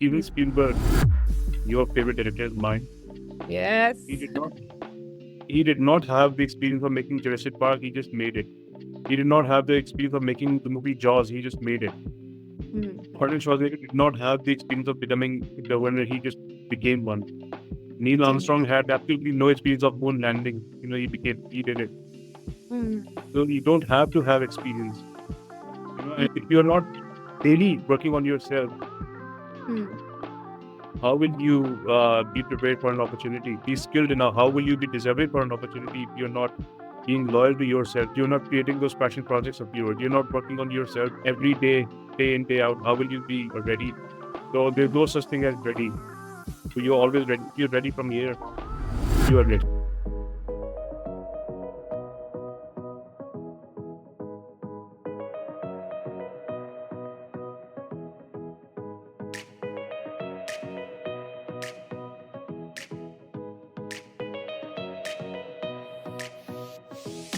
Steven Mm. Spielberg, your favorite director is mine. Yes. He did not he did not have the experience of making Jurassic Park, he just made it. He did not have the experience of making the movie Jaws, he just made it. Mm. Arnold Schwarzenegger did not have the experience of becoming the winner, he just became one. Neil Armstrong had absolutely no experience of moon landing. He did it. Mm. So you don't have to have experience. And if you're not daily working on yourself, Mm. how will you be prepared for an opportunity? Be skilled enough. How will you be deserving for an opportunity if you're not being loyal to yourself? You're not creating those passion projects of yours. You're not working on yourself every day, day in, day out. How will you be ready? So there's no such thing as ready. So you're always ready. If you're ready from here, you are ready.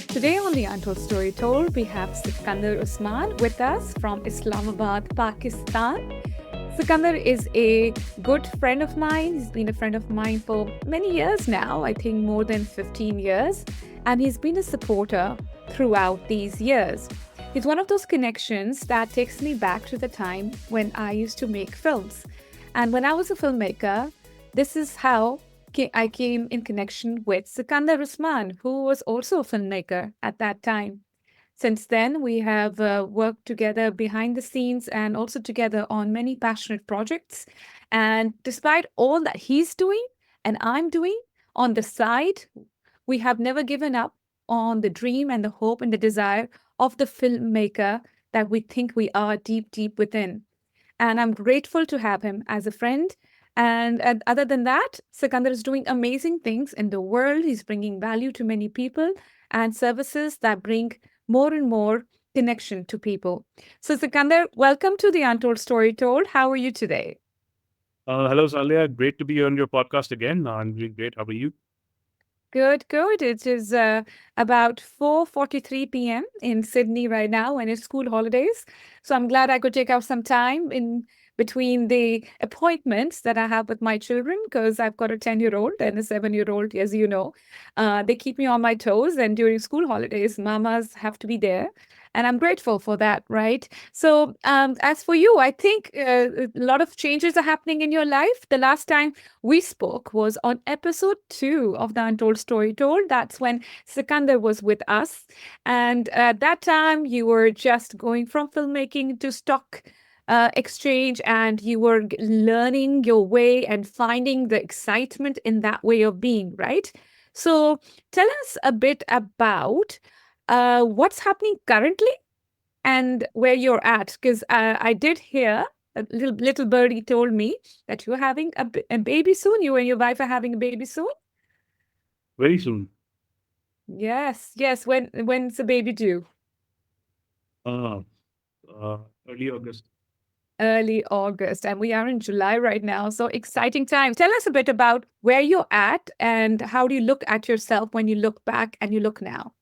Today on the Untold Story Told, we have Sikandar Usman with us from Islamabad, Pakistan. Sikandar is a good friend of mine. He's been a friend of mine for many years now, I think more than 15 years, and he's been a supporter throughout these years. He's one of those connections that takes me back to the time when I used to make films. And when I was a filmmaker, this is how I came in connection with Sikandar Usman, who was also a filmmaker at that time. Since then, we have worked together behind the scenes and also together on many passionate projects. And despite all that he's doing and I'm doing on the side, we have never given up on the dream and the hope and the desire of the filmmaker that we think we are deep, deep within. And I'm grateful to have him as a friend. And other than that, Sikandar is doing amazing things in the world. He's bringing value to many people and services that bring more and more connection to people. So, Sikandar, welcome to the Untold Story Told. How are you today? Hello, Saliha. Great to be on your podcast again. I'm doing great. How are you? Good, good. It is about 4:43 p.m. in Sydney right now, and it's school holidays. So I'm glad I could take out some time in between the appointments that I have with my children because I've got a 10-year-old and a 7-year-old, as you know. They keep me on my toes, and during school holidays, mamas have to be there. And I'm grateful for that, right? So, as for you, I think a lot of changes are happening in your life. The last time we spoke was on episode 2 of the Untold Story Told. That's when Sikandar was with us. And at that time, you were just going from filmmaking to stock exchange, and you were learning your way and finding the excitement in that way of being, right? So tell us a bit about what's happening currently and where you're at, because I did hear a little birdie told me that you're having a baby soon. You and your wife are having a baby soon. Very soon. Yes, yes. When's the baby due? Uh, Early August. Early August, and we are in July right now. So exciting time. Tell us a bit about where you're at and how do you look at yourself when you look back and you look now.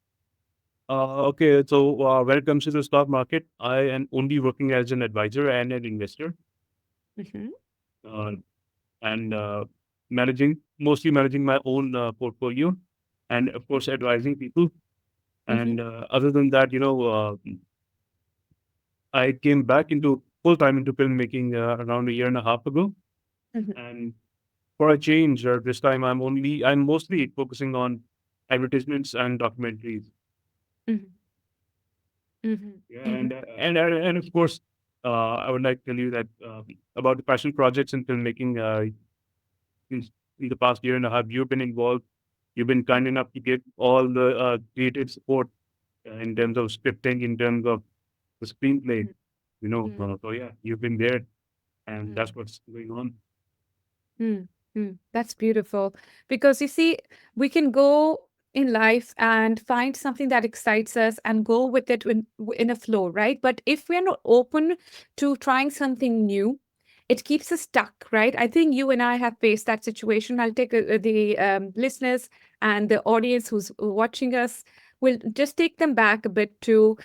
Okay, so when it comes to the stock market, I am only working as an advisor and an investor, Hmm. uh, and mostly managing my own portfolio, and of course advising people. Hmm. And other than that, I came back into full time into filmmaking around a year and a half ago, Hmm. and for a change, this time I'm mostly focusing on advertisements and documentaries. Hmm. Hmm. Yeah, Hmm. and of course, I would like to tell you that about the passion projects in filmmaking. In, in the past year and a half, you've been involved. You've been kind enough to give all the creative support in terms of scripting, in terms of the screenplay. So yeah, you've been there, and Hmm. that's what's going on. Mm, That's beautiful. Because you see, we can go in life and find something that excites us and go with it in a flow, right? But if we're not open to trying something new, it keeps us stuck, right? I think you and I have faced that situation. I'll take the listeners and the audience who's watching us. we'll just take them back a bit to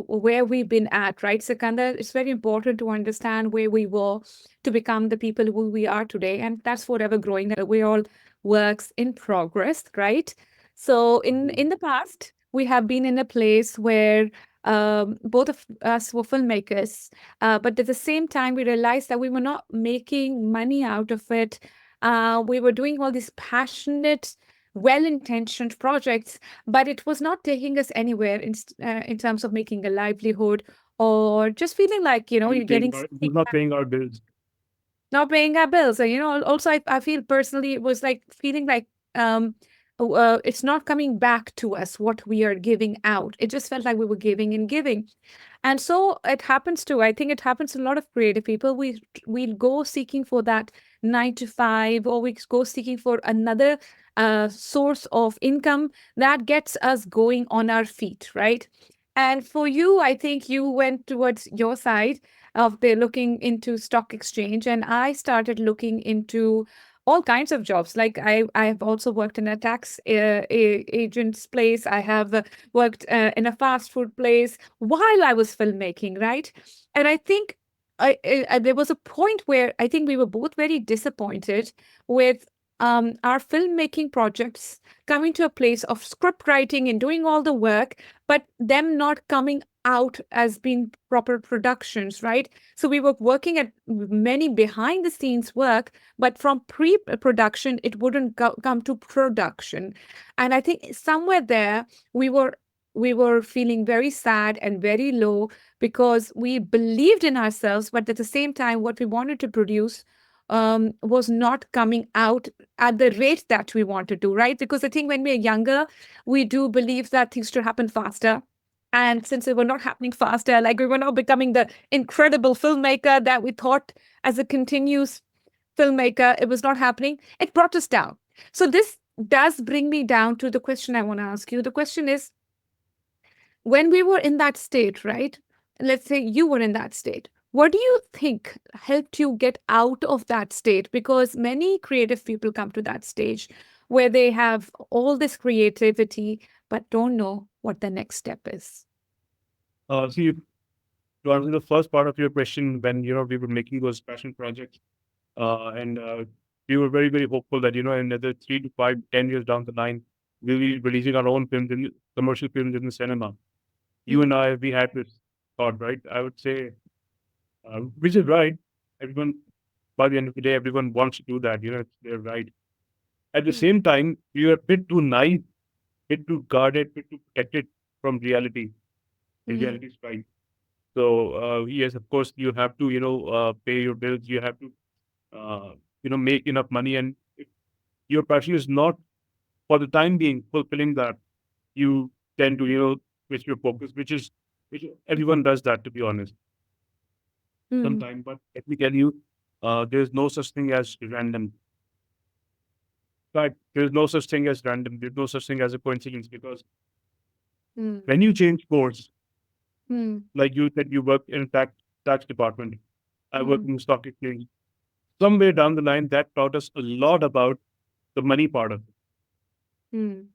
where we've been at, right, Sikandar? It's very important to understand where we were to become the people who we are today. And that's forever growing. We all works in progress, right? So in the past, we have been in a place where both of us were filmmakers, but at the same time, we realized that we were not making money out of it. We were doing all these passionate, well-intentioned projects, but it was not taking us anywhere in terms of making a livelihood or just feeling like, you're getting It was not paying our bills. not paying our bills. And, also I feel personally it was like feeling like it's not coming back to us what we are giving out. It just felt like we were giving and giving. And so it happens to, I think it happens to a lot of creative people. We'll go seeking for that 9 to 5, or we go seeking for another source of income that gets us going on our feet, right? And for you, I think you went towards your side of the looking into stock exchange, and I started looking into all kinds of jobs. Like I have also worked in a tax agent's place. I have worked in a fast food place while I was filmmaking, right? And I think there was a point where I think we were both very disappointed with our filmmaking projects coming to a place of script writing and doing all the work, but them not coming out as being proper productions, right? So we were working at many behind the scenes work, but from pre-production, it wouldn't come to production. And I think somewhere there, we were we were feeling very sad and very low because we believed in ourselves, but at the same time, what we wanted to produce was not coming out at the rate that we wanted to, right? Because I think when we're younger, we do believe that things should happen faster. And since they were not happening faster, like we were not becoming the incredible filmmaker that we thought as a continuous filmmaker, it was not happening. It brought us down. So this does bring me down to the question I want to ask you. The question is, when we were in that state, right? Let's say you were in that state. What do you think helped you get out of that state? Because many creative people come to that stage where they have all this creativity but don't know what the next step is. See, to answer the first part of your question, when we were making those passion projects, and we were very very hopeful that in another 3 to 5, 10 years down the line, we'll be releasing our own films in commercial films in the cinema. You and I, we had this thought, right? I would say, which is right. Everyone, by the end of the day, everyone wants to do that. They're right. At the same time, you are a bit too naive, bit too guarded, bit too protected from reality. Reality is right. So yes, of course, you have to pay your bills. You have to make enough money, and if your passion is not for the time being fulfilling that, you tend to switch your focus, which everyone does that, to be honest, Mm, sometime. But let me tell you, there's no such thing as random. But there's no such thing as random. There's no such thing as a coincidence, because mm, when you change course, mm, like you said, you work in tax department. I work mm, in stock exchange. Somewhere down the line, that taught us a lot about the money part of mm,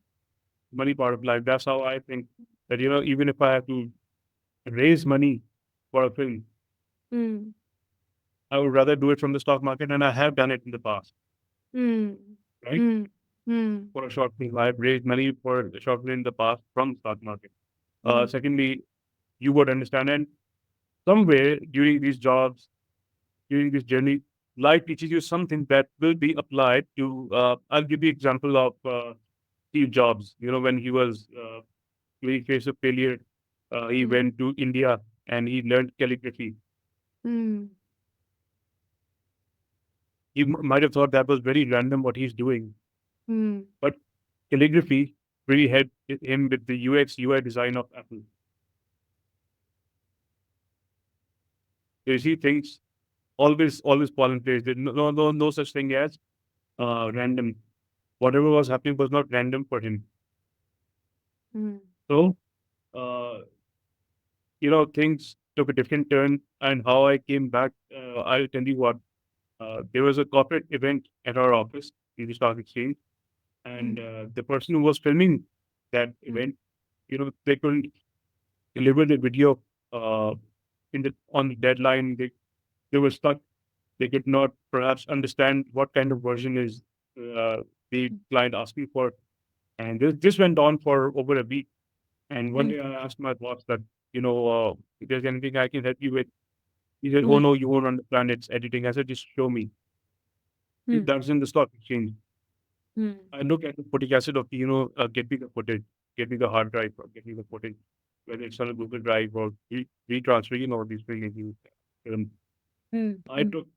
life. That's how I think that even if I have to raise money for a film, mm, I would rather do it from the stock market, and I have done it in the past, mm, right? mm, mm, For a short film, I've raised money for a short film in the past from the stock market. mm, Secondly, you would understand, and somewhere during these jobs, during this journey, life teaches you something that will be applied to. I'll give you example of Steve Jobs. When he was very face of failure, he mm, went to India and he learned calligraphy. mm, You might have thought that was very random what he's doing, mm, but calligraphy really helped him with the UX UI design of Apple. So you see, things always fall in place. There's no such thing as random. Whatever was happening was not random for him. mm, So uh, things took a different turn, and how I came back, I'll tell you what. There was a corporate event at our office in the stock exchange, and mm, the person who was filming that mm, event, they couldn't deliver the video uh, on the deadline. They were stuck. They could not perhaps understand what kind of version is uh, the client asking for. And this went on for over a week. And one mm, day I asked my boss that, if there's anything I can help you with. He said, "Oh mm, no, you won't understand. It's editing." I said, "Just show me." mm, That's in the stock exchange. mm, I look at the footage acid of get me the footage, get me the hard drive, or get me the footage, whether it's on a Google Drive or retransferring or these things. Um, mm, I mm. took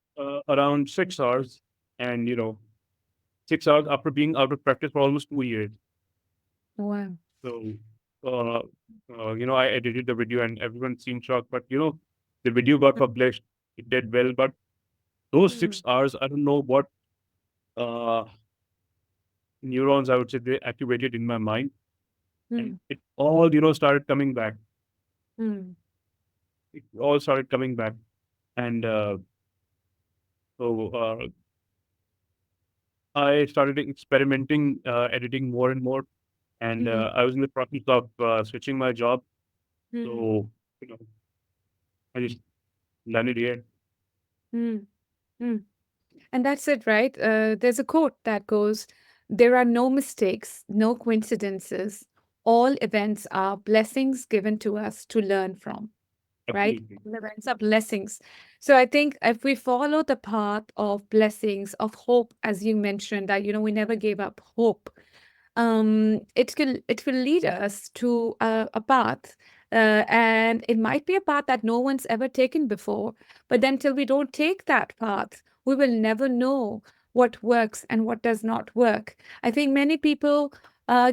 around 6 hours, and 6 hours after being out of practice for almost 2 years. Wow. So, uh, I edited the video, and everyone seemed shocked. But the video got published. It did well, but those Mm, 6 hours, I don't know what uh, neurons I would say they activated in my mind, and mm, it all started coming back. mm, It all started coming back, and so I started experimenting, editing more and more, and mm, I was in the process of switching my job. mm, So you know, I just landed here. mm, mm. And that's it, right? There's a quote that goes, "There are no mistakes, no coincidences. All events are blessings given to us to learn from." Right? Absolutely, All events are blessings. So I think if we follow the path of blessings, of hope, as you mentioned, that we never gave up hope, it will lead us to a path, and it might be a path that no one's ever taken before. But then, till we don't take that path, we will never know what works and what does not work. I think many people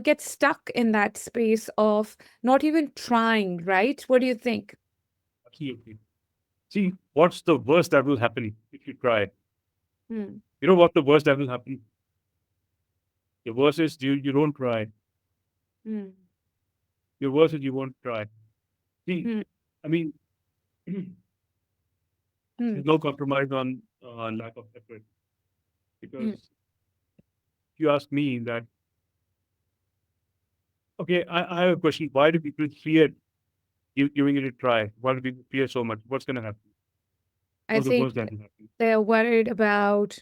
get stuck in that space of not even trying. Right? What do you think? absolutely. See, what's the worst that will happen if you try? Hmm. You know what the worst that will happen? The worst is you don't try. Hmm. The worst is you won't try. See, Hmm. I mean, Hmm. there's no compromise on lack of effort. Hmm. Because if you ask me that, okay, I have a question. Why do people fear giving it a try? Why do people fear so much? What's going to happen? I What's the think worst that will happen? they're worried about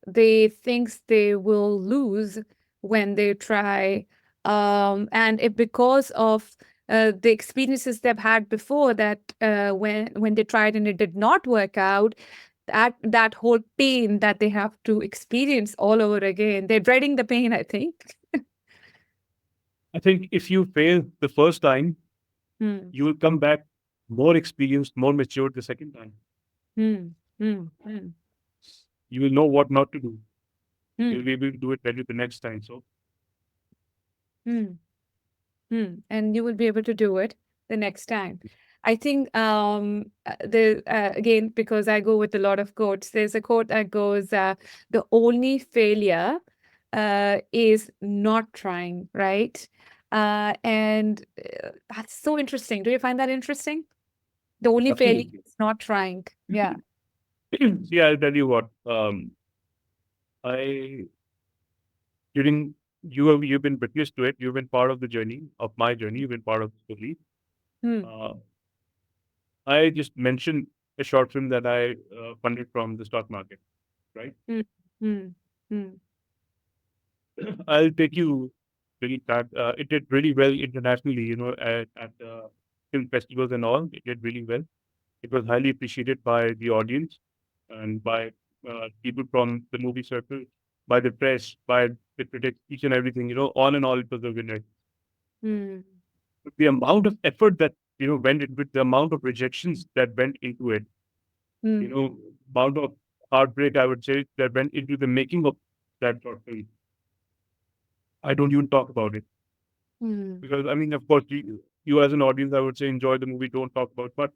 they thinks they will lose when they try, and if because of the experiences they've had before, that when they tried and it did not work out, that whole pain that they have to experience all over again, they're dreading the pain, I think. I think if you fail the first time, Hmm. you will come back more experienced, more matured the second time. Hmm. Hmm. Hmm. You will know what not to do. You'll Hmm. be able to do it better the next time. So, Hmm. And you will be able to do it the next time. I think again, because I go with a lot of quotes, there's a quote that goes, "The only failure is not trying," right? And that's so interesting. Do you find that interesting? The only failure absolutely. is not trying. Yeah. See, I'll tell you what. I during you've been witness to it. You've been part of the journey of my journey. You've been part of the story. Hmm. Uh, I just mentioned a short film that I funded from the stock market, right? Hmm. Hmm. Hmm. I'll take you really back. It did really well internationally, at film festivals and all. It did really well. It was highly appreciated by the audience and by people from the movie circle, by the press, by the critics, each and everything. All in all, it was a winner. Hmm. But the amount of effort that went into it, the amount of rejections that went into it, you Hmm. know, amount of heartbreak, I would say, that went into the making of that short film. I don't even talk about it Hmm. because, I mean, of course, you as an audience, I would say, enjoy the movie, don't talk about. But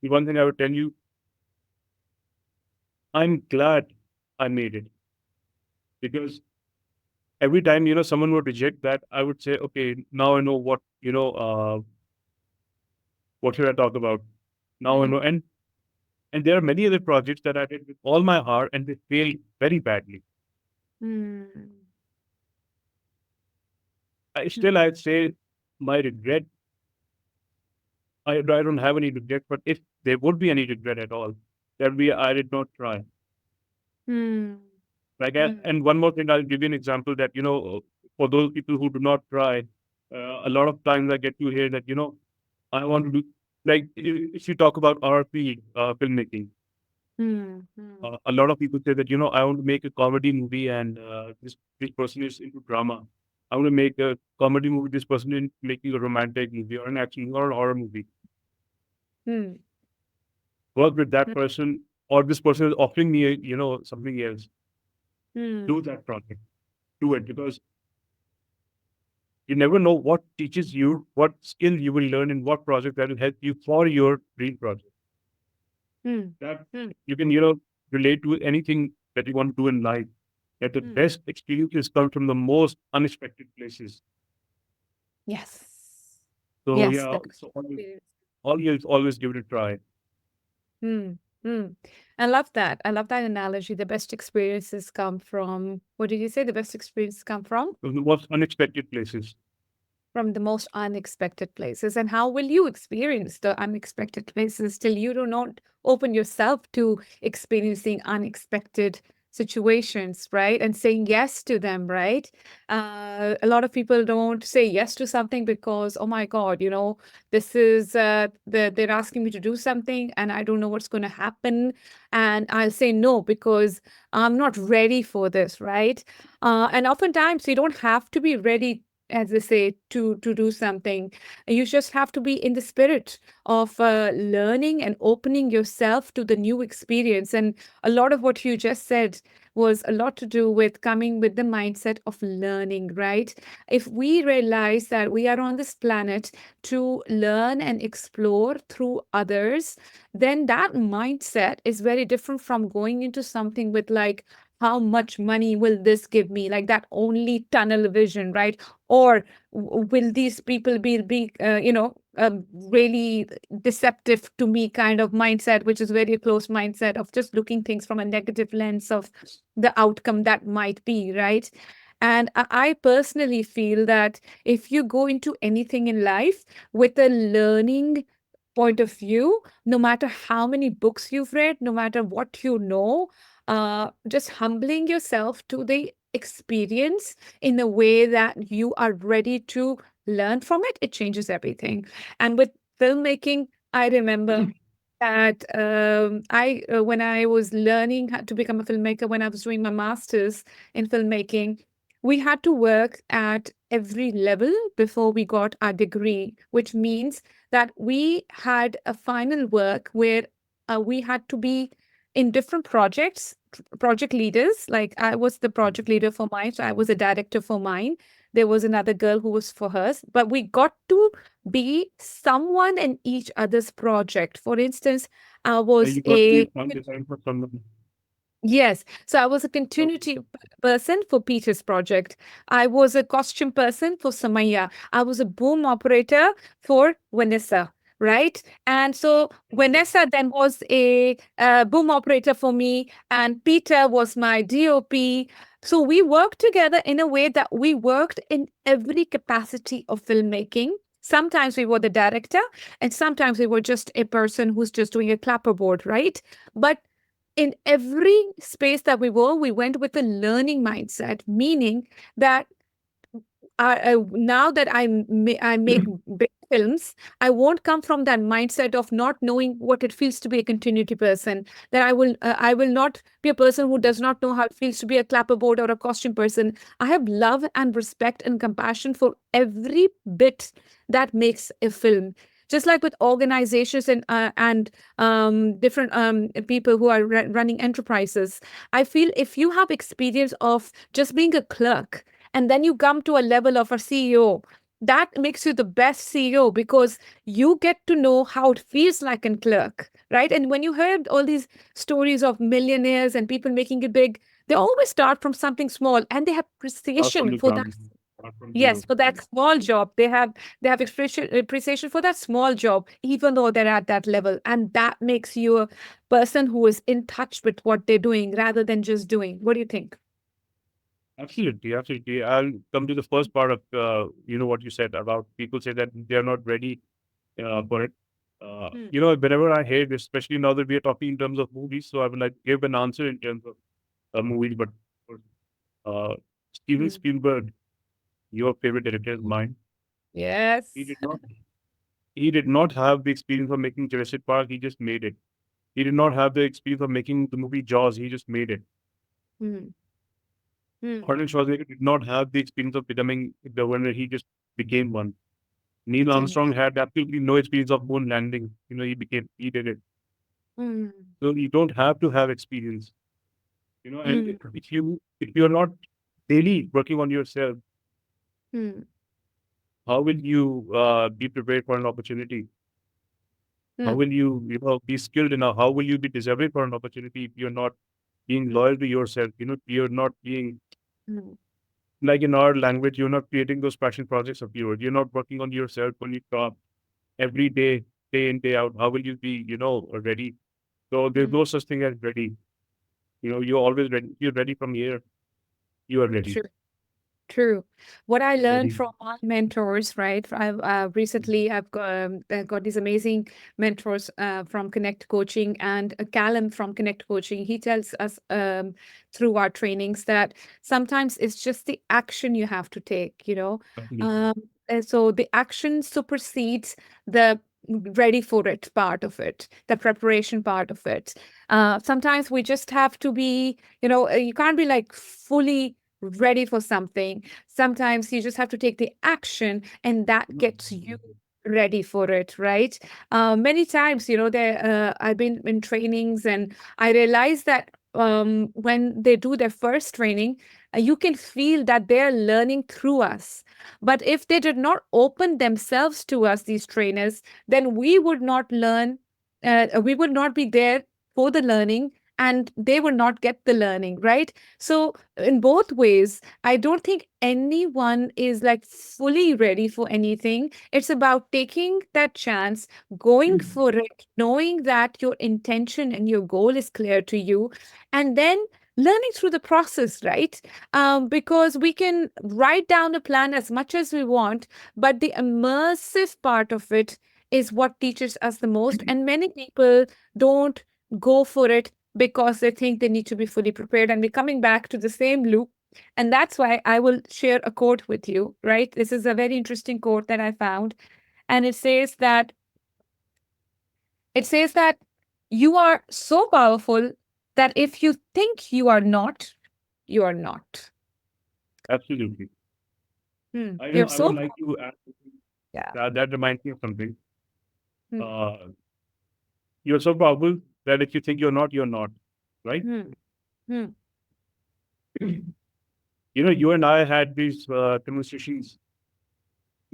the one thing I would tell you, I'm glad I made it because every time someone would reject that, I would say, okay, now I know what should I talk about. Now I Hmm. know, and there are many other projects that I did with all my heart, and they failed very badly. Hmm. I'd say my regret. I don't have any regret, but if there would be any regret at all, that would be I did not try. Hmm. Like, Hmm. and one more thing, I'll give you an example that, for those people who do not try, a lot of times I get to hear that, I want to do, like, if you talk about RP filmmaking, Hmm. Hmm. a lot of people say that, I want to make a comedy movie and this person is into drama. I want to make a comedy movie, this person is making a romantic movie or an action or a horror movie. Hmm. Work with that Hmm. person, or this person is offering me, something else. Hmm. Do that project. Do it, because you never know what teaches you, what skill you will learn in what project that will help you for your dream project. Hmm. That Hmm. you can, relate to anything that you want to do in life. That the Hmm. best experiences come from the most unexpected places. Yes. So Yes. yeah, That. so always give it a try. Hmm. Hmm. I love that. I love that analogy. The best experiences come from, what did you say? The best experiences come From the most unexpected places. from the most unexpected places. And how will you experience the unexpected places till you do not open yourself to experiencing unexpected situations, right? And saying yes to them, right? A lot of people don't say yes to something because, oh my God, this is they're asking me to do something and I don't know what's going to happen. And I'll say no because I'm not ready for this, right? And oftentimes you don't have to be ready, as they say, to do something. You just have to be in the spirit of learning and opening yourself to the new experience. And a lot of what you just said was a lot to do with coming with the mindset of learning, right? If we realize that we are on this planet to learn and explore through others, then that mindset is very different from going into something with like, how much money will this give me, like that only tunnel vision, right? Or will these people be really deceptive to me kind of mindset, which is very close mindset of just looking things from a negative lens of the outcome that might be, right? And I personally feel that if you go into anything in life with a learning point of view, no matter how many books you've read, no matter what you know, just humbling yourself to the experience in a way that you are ready to learn from it, it changes everything. And with filmmaking, I remember that when I was learning how to become a filmmaker, when I was doing my master's in filmmaking, we had to work at every level before we got our degree, which means that we had a final work where we had to be in different projects, project leaders. Like I was the project leader for mine, so I was a director for mine. There was another girl who was for hers, but we got to be someone in each other's project. For instance, I was You got to a be sound design for someone. Yes. So I was a Okay. continuity person for Peter's project. I was a costume person for Samaya. I was a boom operator for Vanessa. Right. And so Vanessa then was a boom operator for me, and Peter was my DOP. So we worked together in a way that we worked in every capacity of filmmaking. Sometimes we were the director, and sometimes we were just a person who's just doing a clapperboard, right? But in every space that we were, we went with a learning mindset, meaning that now that I make big films, I won't come from that mindset of not knowing what it feels to be a continuity person. That I will not be a person who does not know how it feels to be a clapperboard or a costume person. I have love and respect and compassion for every bit that makes a film. Just like with organizations and different people who are running enterprises, I feel if you have experience of just being a clerk and then you come to a level of a CEO, that makes you the best CEO because you get to know how it feels like a clerk, right? And when you heard all these stories of millionaires and people making it big, they always start from something small and they have Start from appreciation the for that. ground. Start from Yes, zero. for that small job. They have appreciation for that small job, even though they're at that level. And that makes you a person who is in touch with what they're doing rather than just doing. What do you think? Absolutely, absolutely. I'll come to the first part of what you said about people say that they are not ready for it. Hmm. Whenever I hear this, especially now that we are talking in terms of movies, so I would like to give an answer in terms of movies, but uh, Steven Hmm. Spielberg, your favorite director is mine. He Yes. did not. He did not have the experience of making Jurassic Park. He just made it. He did not have the experience of making the movie Jaws. He just made it. Hmm. Hmm. Arnold Schwarzenegger did not have the experience of becoming the winner. He just became one. Neil Didn't. Armstrong had absolutely no experience of moon landing. He did it. Hmm. So you don't have to have experience. And Hmm. if you're not daily working on yourself, Hmm. how will you be prepared for an opportunity? How Hmm. will you be skilled enough? How will you be deserving for an opportunity if you're not being Hmm. loyal to yourself? You're not being Hmm. like in our language, you're not creating those passion projects of yours. You're not working on yourself when you come every day, day in, day out. How will you be ready? So there's Hmm. no such thing as ready. You're always ready. You're ready from here. You are ready. True. True. What I You're learned ready. from my mentors, right? I've recently I've got these amazing mentors from Connect Coaching and Callum from Connect Coaching. He tells us through our trainings that sometimes it's just the action you have to take, you know. Absolutely. Um, and so the action supersedes the ready for it part of it, the preparation part of it. Sometimes we just have to be, you can't be like fully ready for something. Sometimes you just have to take the action, and that gets you ready for it, right? Many times, I've been in trainings, and I realize that when they do their first training, you can feel that they're learning through us. But if they did not open themselves to us, these trainers, then we would not learn. We would not be there for the learning, and they would not get the learning, right? So in both ways, I don't think anyone is like fully ready for anything. It's about taking that chance, going for it, knowing that your intention and your goal is clear to you, and then learning through the process, right? Because we can write down a plan as much as we want, but the immersive part of it is what teaches us the most. And many people don't go for it because they think they need to be fully prepared. And we're coming back to the same loop. And that's why I will share a quote with you, right? This is a very interesting quote that I found. And it says that you are so powerful that if you think you are not, you are not. Absolutely. You're I would so like to add yeah. that reminds me of something. Hmm. Uh, you're so powerful that if you think you're not, you're not. Right? Hmm. Hmm. You and I had these conversations,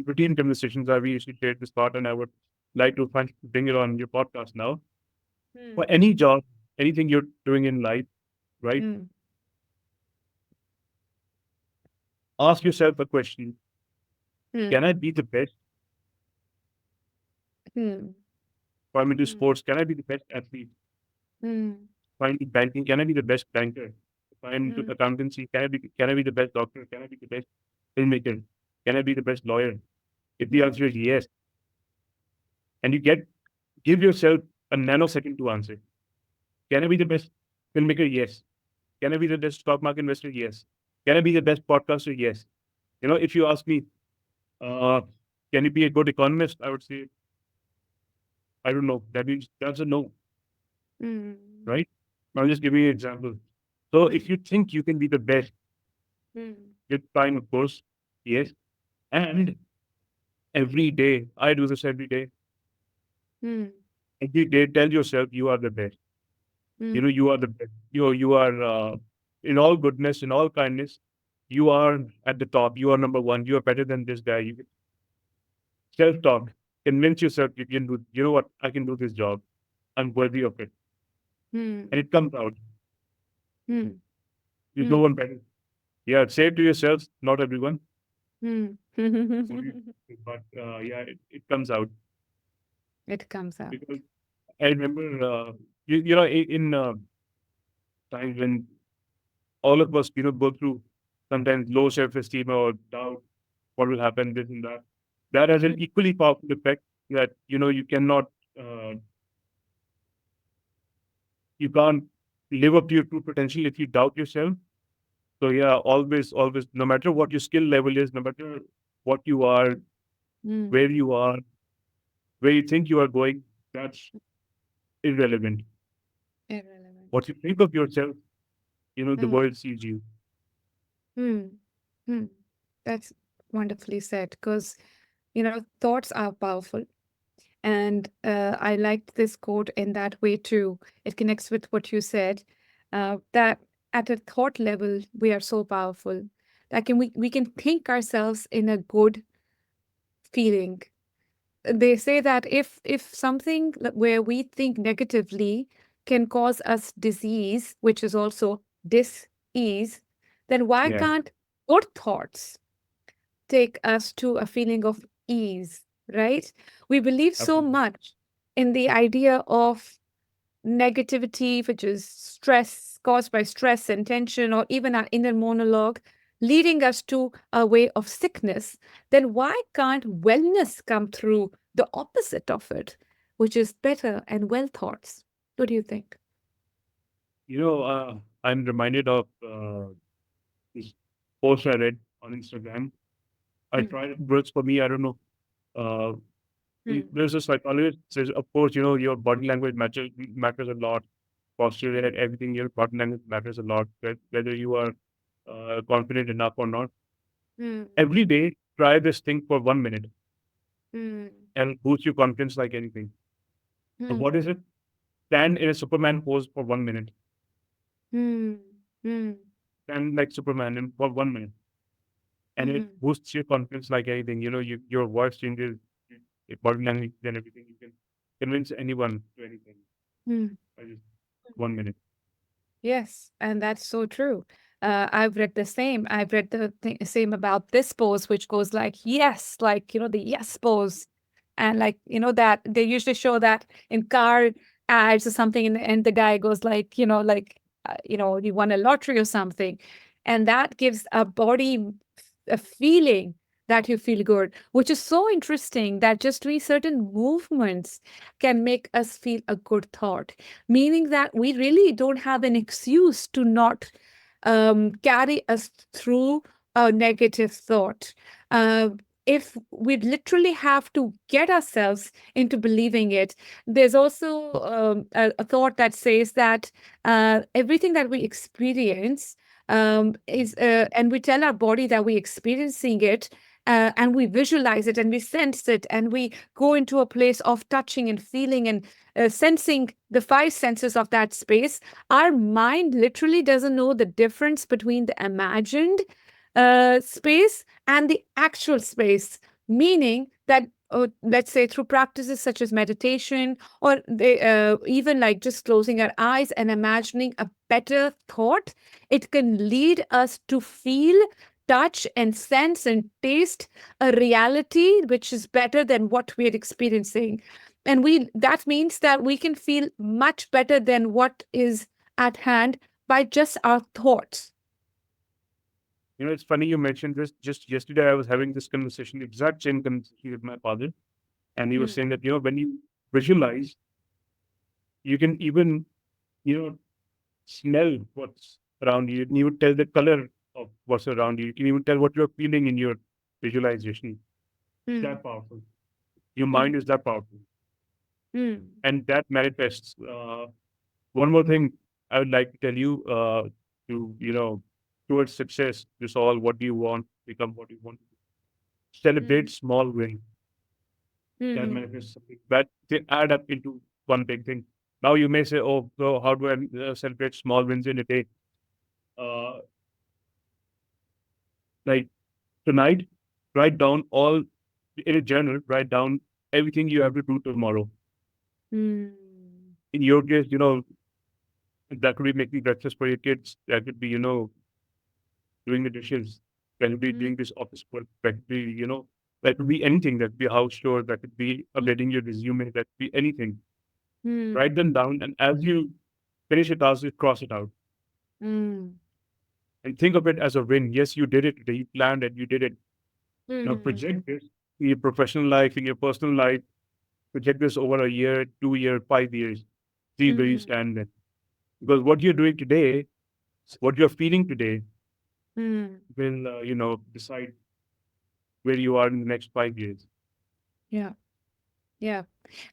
routine conversations that we usually take this part, and I would like to bring it on your podcast now. For Hmm. any job, anything you're doing in life, right? Hmm. Ask yourself a question: Hmm. Can I be the best? Hmm. If I'm into Hmm. sports, can I be the best athlete? Hmm. If I'm into banking, can I be the best banker? If I'm into Hmm. accountancy, can I be the best doctor? Can I be the best filmmaker? Can I be the best lawyer? If the Hmm. answer is yes, and give yourself a nanosecond to answer. Can I be the best filmmaker? Yes. Can I be the best stock market investor? Yes. Can I be the best podcaster? Yes. If you ask me, uh, can you be a good economist? I would say, I don't know. That's a no, Hmm. right? I'll just give you an example. So if you think you can be the best, Hmm. with time, of course, yes. And every day, I do this every day. Hmm. Every day, tell yourself you are the best. Hmm. You are the best. You are in all goodness, in all kindness. You are at the top. You are number one. You are better than this guy. You self talk. Convince yourself you can do. You know what? I can do this job. I'm worthy of it, and Hmm. it comes out. Hmm. There's no Hmm. one better. Yeah, say it to yourselves. Not everyone, Hmm. but yeah, it comes out It comes out. because I remember. In times when all of us, go through sometimes low self-esteem or doubt, what will happen, this and that. That has an equally powerful effect that, you cannot. uh, you can't live up to your true potential if you doubt yourself. So yeah, always, no matter what your skill level is, no matter what you are, Mm. where you are, where you think you are going, that's irrelevant. What Irrelevant. you think of yourself, the Mm. world sees you. Mm. Mm. That's wonderfully said because, thoughts are powerful. And I liked this quote in that way too. It connects with what you said, that at a thought level, we are so powerful. Like we can think ourselves in a good feeling. They say that if something where we think negatively can cause us disease, which is also dis-ease, then why Yeah, can't good thoughts take us to a feeling of ease, right? We believe so absolutely. much in the idea of negativity, which is stress caused by stress and tension, or even our inner monologue, leading us to a way of sickness. Then why can't wellness come through the opposite of it, which is better and well thoughts? What do you think? I'm reminded of this post I read on Instagram. I Mm, tried it works for me. I don't know. Uh, mm, there's a psychologist says, of course, your body language matters a lot. Posture and everything, your body language matters a lot. Whether you are confident enough or not. mm, Every day, try this thing for 1 minute mm, and boost your confidence like anything. So mm, what is it? Stand in a Superman pose for 1 minute. mm, mm, Stand like Superman for 1 minute, and it mm, boosts your confidence like anything. Your voice changes, your body language, and everything. You can convince anyone to anything mm. by just 1 minute. Yes, and that's so true. I've read the same. I've read the same about this pose, which goes like yes, like the yes pose, and like that they usually show that in car ads or something, and the guy goes like like you won a lottery or something, and that gives a body a feeling that you feel good, which is so interesting that just doing certain movements can make us feel a good thought, meaning that we really don't have an excuse to not carry us through a negative thought. Uh, if we literally have to get ourselves into believing it, there's also a thought that says that everything that we experience is, and we tell our body that we're experiencing it. And we visualize it and we sense it and we go into a place of touching and feeling and sensing the five senses of that space. Our mind literally doesn't know the difference between the imagined space and the actual space, meaning that. Let's say through practices such as meditation, or even like just closing our eyes and imagining a better thought, it can lead us to feel, touch, and sense and taste a reality which is better than what we're experiencing. And we that means that we can feel much better than what is at hand by just our thoughts. It's funny you mentioned this. Just yesterday, I was having this conversation, exact same conversation with my father, and he was Mm, saying that when you visualize, you can even you know smell what's around you. You can even tell the color of what's around you. You can even tell what you're feeling in your visualization. It's mm, that powerful. Your mind mm, is that powerful, mm, and that manifests. One more thing I would like to tell you, to towards success, to solve what do you want, become what you want. Celebrate mm, small wins that mm, manifest something that they add up into one big thing. Now you may say, "Oh, so how do I celebrate small wins in a day?" Uh, like tonight, write down all in a journal. Write down everything you have to do tomorrow. mm, In your case, that could be making breakfast for your kids. That could be, doing the dishes. That could be mm, doing this office work. That could be, that could be anything. That could be a house chore. That could be updating your resume. That could be anything. mm, Write them down, and as you finish a task, you cross it out mm, and think of it as a win. Yes, you did it today. You planned it. You did it. Now mm, project this in your professional life, in your personal life. project this over a year, 2 year, 5 years, see where you Mm, stand then. Because what you're doing today, what you're feeling today, mm, will decide where you are in the next 5 years. yeah. Yeah.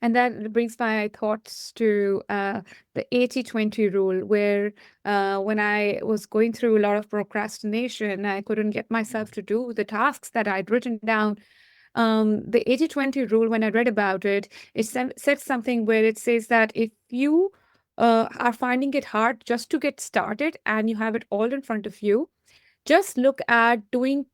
And that brings my thoughts to the 80-20 rule, where when I was going through a lot of procrastination, I couldn't get myself to do the tasks that I'd written down. The 80-20 rule, when I read about it, said something where it says that if you are finding it hard just to get started and you have it all in front of you, just look at doing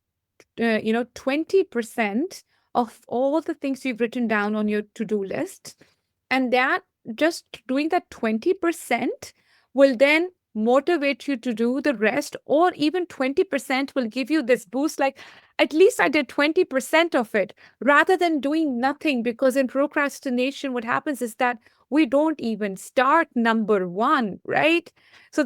20% of all the things you've written down on your to-do list. And that just doing that 20% will then motivate you to do the rest, or even 20% will give you this boost like, at least I did 20% of it, rather than doing nothing. Because in procrastination, what happens is that we don't even start number one, right? So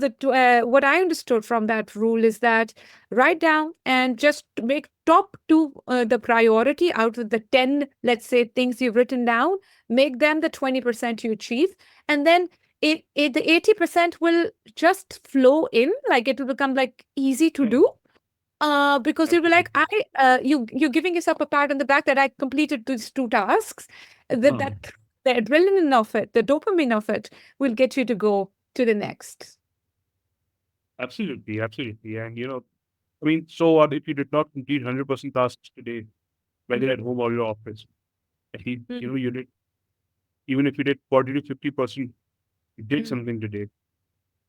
what I understood from that rule is that write down and just make top two the priority out of the 10, let's say, things you've written down. Make them the 20% you achieve, and then the 80% will just flow in, like it will become like easy to Yeah, do, because you'll be like, absolutely. you're giving yourself a pat on the back that I completed these two tasks. Hmm. That the adrenaline of it, the dopamine of it, will get you to go to the next. Absolutely, absolutely. And I mean, so what if you did not complete 100% tasks today, whether at home or your office? At least, Mm, you did, even if you did 40 to 50%, you did mm, something today.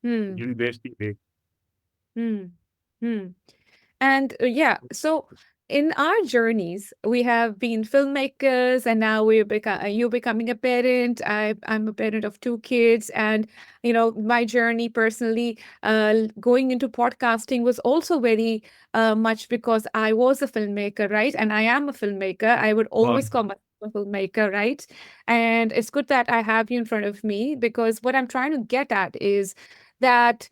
You mm, didn't waste the day. mm, mm. And yeah, so in our journeys, we have been filmmakers, and now you becoming a parent. I'm a parent of two kids, and my journey personally, going into podcasting was also very much because I was a filmmaker, right? And I am a filmmaker. I would Wow. always call myself a filmmaker, right? And it's good that I have you in front of me, because what I'm trying to get at is that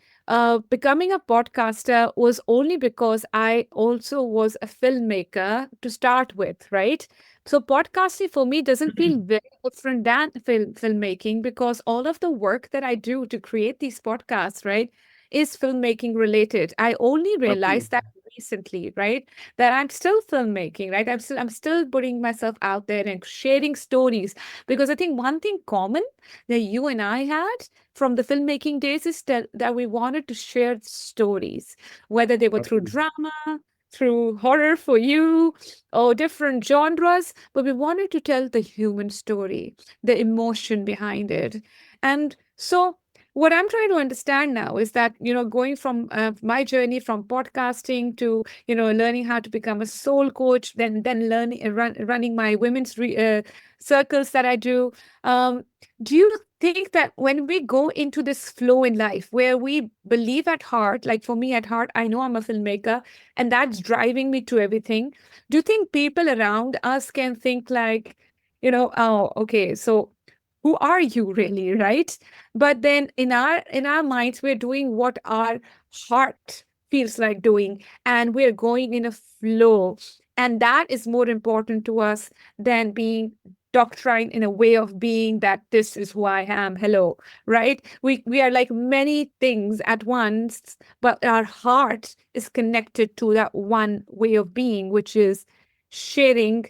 becoming a podcaster was only because I also was a filmmaker to start with, right? So podcasting for me doesn't feel very different than filmmaking, because all of the work that I do to create these podcasts, right, is filmmaking related. I only realized Absolutely. that recently, right? That I'm still filmmaking, right? I'm still putting myself out there and sharing stories, because I think one thing common that you and I had from the filmmaking days is that we wanted to share stories, whether they were through Absolutely. drama, through horror for you, or different genres, but we wanted to tell the human story, the emotion behind it. And so, what I'm trying to understand now is that, going from my journey from podcasting to, learning how to become a soul coach, then learning running my women's circles that I do. Do you think that when we go into this flow in life where we believe at heart, like for me at heart, I know I'm a filmmaker and that's driving me to everything. Do you think people around us can think like, oh, okay, so who are you really, right? But then in our minds, we're doing what our heart feels like doing, and we're going in a flow. And that is more important to us than being doctrine in a way of being that this is who I am. Hello, right? We are like many things at once, but our heart is connected to that one way of being, which is sharing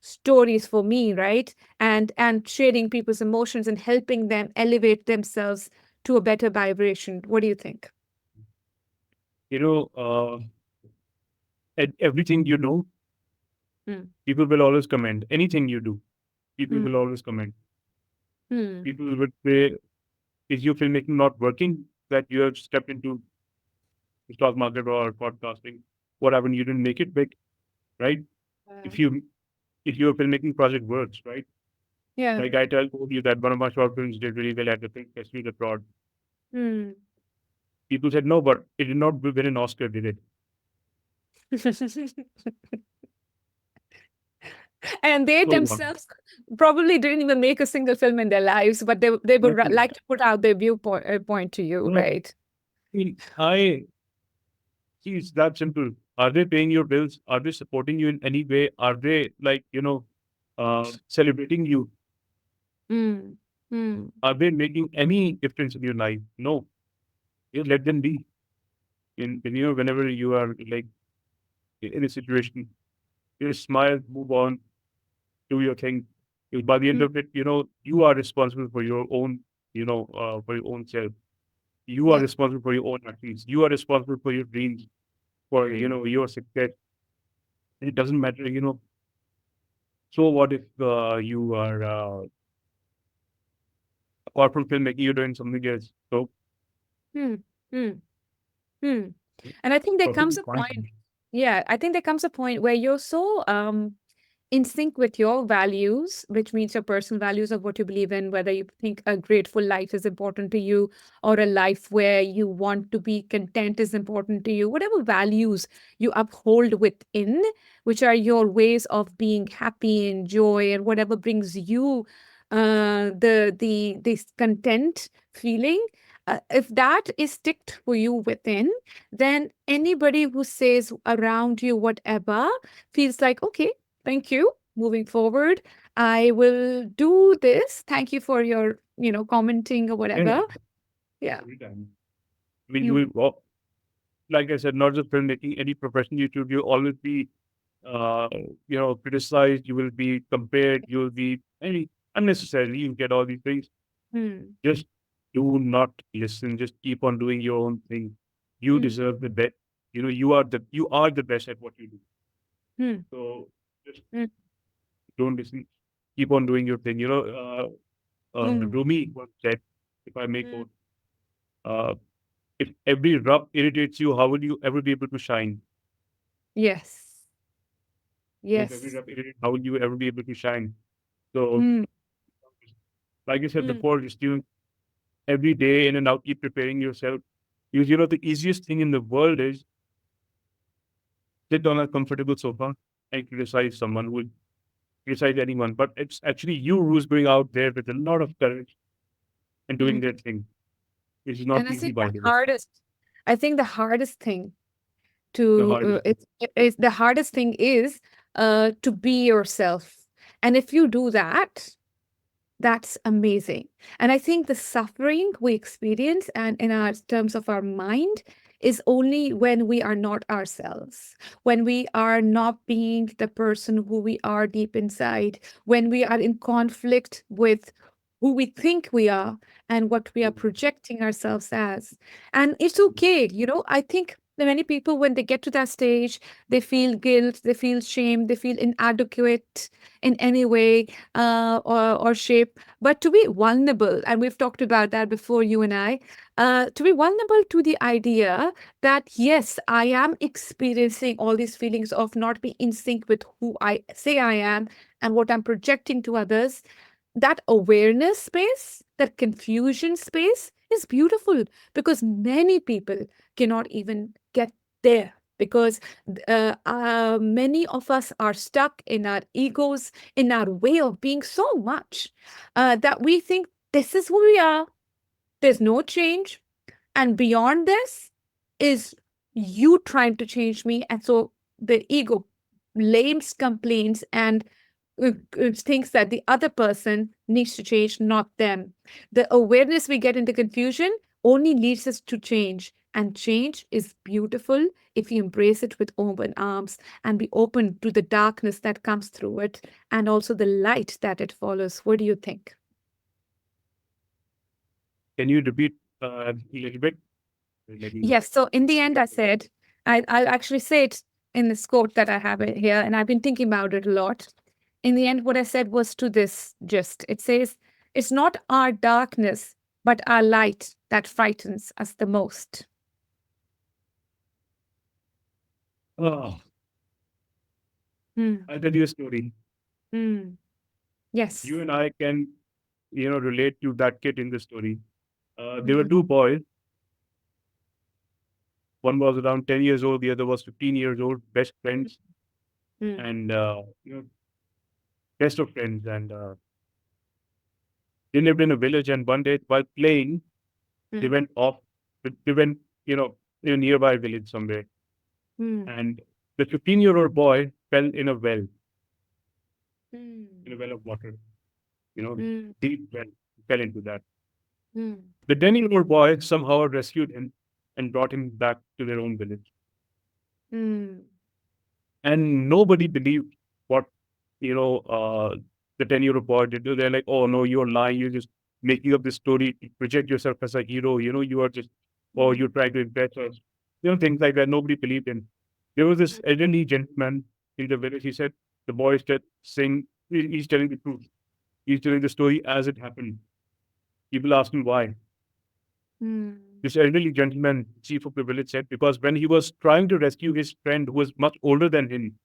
stories for me, right? And sharing people's emotions and helping them elevate themselves to a better vibration. What do you think? You know, everything Hmm. people will always comment. Anything you do, people Hmm. will always comment. Hmm. People would say, is your filmmaking not working? That you have stepped into the stock market or podcasting, whatever, and you didn't make it big, right? Uh, If you if your filmmaking project works, right? yeah. Like told you that one of my short films did really well at the film festival abroad. Hmm. People said no, but it did not win an Oscar, did it? And they So what? themselves probably didn't even make a single film in their lives, but they would Nothing. like to put out their viewpoint point to you, No, right? I mean, I see it's that simple. Are they paying your bills? Are they supporting you in any way? Are they like, celebrating you? Mm. Mm. Are they making any difference in your life? No. Just let them be. Whenever you are like in a situation, just smile, move on, do your thing. Because by the end Mm. of it, you are responsible for your own, for your own self. You are Yeah. responsible for your own actions. You are responsible for your dreams, for Mm. your success. It doesn't matter. So what if you are apart from filmmaking, you're doing something else? So Mm. Mm. Mm. it's And I think there comes perfectly a fine. point. Yeah, I think there comes a point where you're so in sync with your values, which means your personal values of what you believe in, whether you think a grateful life is important to you or a life where you want to be content is important to you, whatever values you uphold within, which are your ways of being happy and joy and whatever brings you the this content feeling. If that is sticked for you within, then anybody who says around you whatever feels like, okay, thank you. Moving forward, I will do this. Thank you for your, commenting or Yeah, whatever. Yeah. every time. I mean, you Mm. will, like I said, not just filmmaking, any profession you choose, you'll always be, uh, criticized. You will be compared. You will be any unnecessarily. You get all these things. Mm. Just do not listen. Just keep on doing your own thing. You Mm. deserve the best. You are the best at what you do. Mm. So just Mm. don't listen. Keep on doing your thing. Mm. Rumi once said, if I may Mm. quote, uh, if every rub irritates you, how will you ever be able to shine? Yes. If every Yes. rub irritates, how will you ever be able to shine? So, Mm. like I said Mm. before, just every day in and out, keep preparing yourself. Because the easiest thing in the world is sit on a comfortable sofa and criticize someone who would criticize anyone. But it's actually you who's going out there with a lot of courage and doing Mm. their thing. Which is not And I easy, think by the the way. hardest, I think the hardest thing The to hardest thing. it's the hardest thing is to be yourself. And if you do that, that's amazing. And I think the suffering we experience and in our terms of our mind is only when we are not ourselves, when we are not being the person who we are deep inside, when we are in conflict with who we think we are and what we are projecting ourselves as. And it's okay, I think that many people, when they get to that stage, they feel guilt, they feel shame, they feel inadequate in any way or shape. But to be vulnerable, and we've talked about that before, you and I, to be vulnerable to the idea that, yes, I am experiencing all these feelings of not being in sync with who I say I am and what I'm projecting to others, that awareness space, that confusion space is beautiful because many people cannot even get there because many of us are stuck in our egos, in our way of being so much that we think this is who we are. There's no change. And beyond this is you trying to change me. And so the ego blames, complains, and thinks that the other person needs to change, not them. The awareness we get in the confusion only leads us to change. And change is beautiful if you embrace it with open arms and be open to the darkness that comes through it and also the light that it follows. What do you think? Can you repeat a little bit? Maybe. Yes. So in the end, I said, I'll actually say it in this quote that I have it here, and I've been thinking about it a lot. In the end, what I said was to this gist. It says, it's not our darkness, but our light that frightens us the most. Oh, Hmm. I'll tell you a story. Hmm. You Yes. and I can, relate to that kid in the story. There were Hmm. two boys. One was around 10 years old, the other was 15 years old, best friends Hmm. and, best of friends. And they lived in a village. And one day, while playing, they Hmm. went off, they went, in a nearby village somewhere. Hmm. And the 15-year-old boy fell in a Hmm. well of water. You know, mm, deep fell into that. mm, The 10-year-old boy somehow rescued him and brought him back to their own village. mm, And nobody believed what, you know, the 10-year-old boy did. They're like, oh, no, you're lying. You're just making up this story to project yourself as a hero. You know, you are just, or mm, you're trying to impress us. You know, things like that. Nobody believed in. There was this elderly gentleman in the village. He said, the boy said, saying, he's telling the truth. He's telling the story as it happened. People asked him why. mm, This elderly gentleman, chief of the village, said because when he was trying to rescue his friend who was much older than him,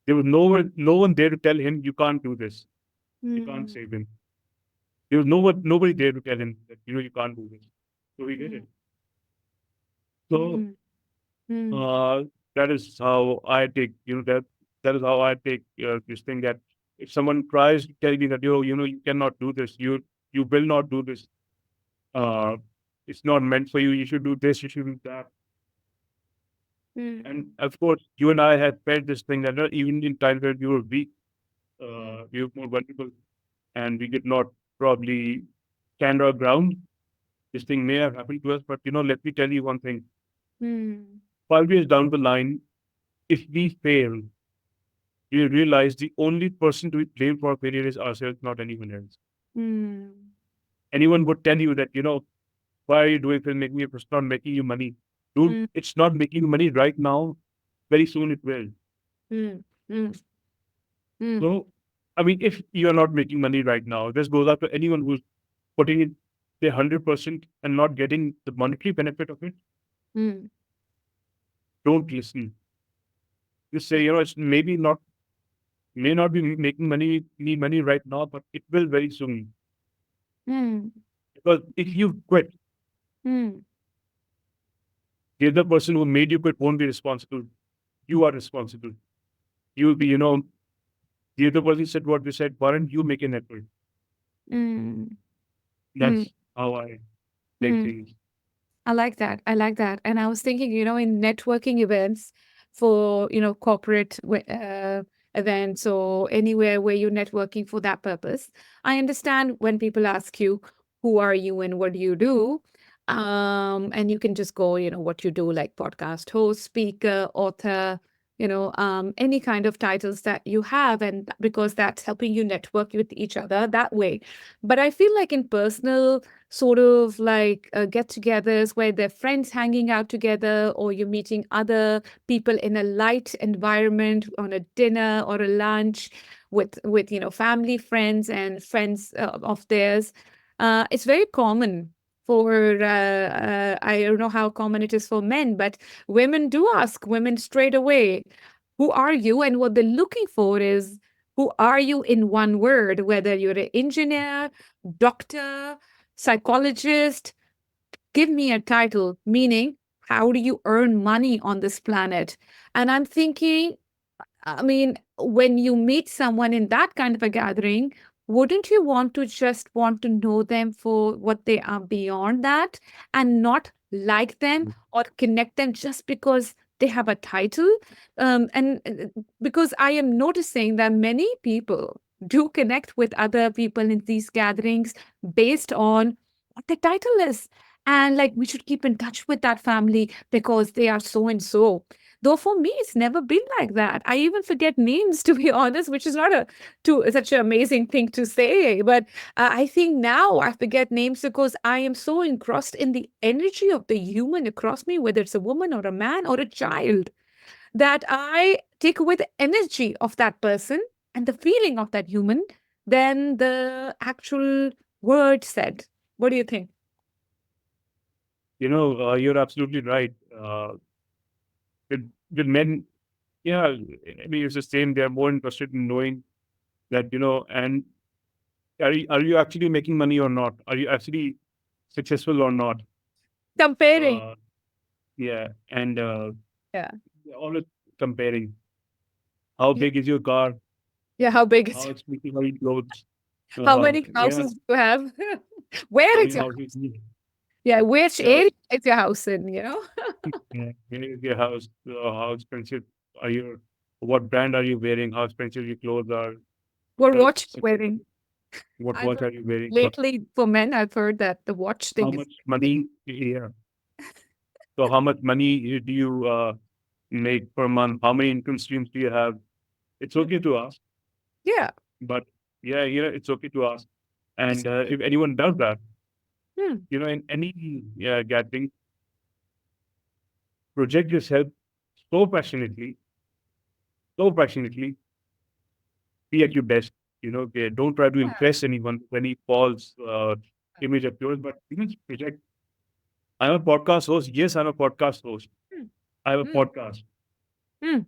there was no one there to tell him you can't do this, you can't mm, save him. There was nobody there to tell him that you can't do this. So he did it. mm, So mm, mm, uh, that is how I take that is how I take this thing that if someone tries to tell me that you cannot do this, you will not do this. Uh, it's not meant for you. You should do this. You should do that. And mm, of course, you and I have felt this thing that even in times where we were weak, mm, we were more vulnerable, and we did not probably stand our ground. This thing may have happened to us, but let me tell you one thing. mm, 5 years down the line, if we fail, we realize the only person to be blamed for our failure is ourselves, not anyone else. mm, Anyone would tell you that, why are you doing filmmaking if it's not making you money? Dude, mm, it's not making you money right now. Very soon it will. mm, mm, mm, So, I mean, if you are not making money right now, this goes out to anyone who's putting in their 100% and not getting the monetary benefit of it. mm, Don't listen. Just say, it's may not be making need money right now, but it will very soon. mm, Because if you quit, mm, the other person who made you quit won't be responsible. You are responsible. You will be, the other person said what we said, why don't you make an effort? mm, mm, That's how I take mm. things. I like that. I like that. And I was thinking, in networking events for, corporate events or anywhere where you're networking for that purpose, I understand when people ask you, who are you and what do you do? And you can just go, what you do, like podcast host, speaker, author, any kind of titles that you have. And because that's helping you network with each other that way. But I feel like in personal sort of like get-togethers where they're friends hanging out together, or you're meeting other people in a light environment on a dinner or a lunch with family, friends, and friends of theirs. It's very common for I don't know how common it is for men, but women do ask women straight away, who are you? And what they're looking for is, who are you in one word, whether you're an engineer, doctor, psychologist, give me a title, meaning, how do you earn money on this planet? And I'm thinking, I mean, when you meet someone in that kind of a gathering, wouldn't you want to just want to know them for what they are beyond that, and not like them or connect them just because they have a title? And because I am noticing that many people do connect with other people in these gatherings based on what their title is. And like, we should keep in touch with that family because they are so and so. Though for me, it's never been like that. I even forget names, to be honest, which is not such an amazing thing to say. But I think now I forget names because I am so engrossed in the energy of the human across me, whether it's a woman or a man or a child, that I take away the energy of that person and the feeling of that human than the actual word said. What do you think? You're absolutely right. With men, yeah, I mean, it's the same. They're more interested in knowing that, and are you actually making money or not? Are you actually successful or not? Comparing. Uh, yeah, and Yeah. they're always comparing. How Yeah. big is your car? Yeah. How big is How expensive are your clothes? How many Yeah, houses do you have? Where how is many your houses? Yeah, which Yeah, area is your house in? yeah. Where is your house? How expensive are your? What brand are you wearing? How expensive your clothes are? What The watch you wearing? What I've watch heard are you wearing? lately for men, I've heard that the watch How thing is much money? Yeah. So how much money do you make per month? How many income streams do you have? It's okay to ask, yeah. but yeah, it's okay to ask. And if anyone does that, Hmm. in any gathering, project yourself so passionately, so passionately, be at your best. Okay, don't try to Yeah. impress anyone when he falls image of yours, but project. I'm a podcast host. Yes, I'm a podcast host. Hmm. I have a Hmm. podcast. Hmm. I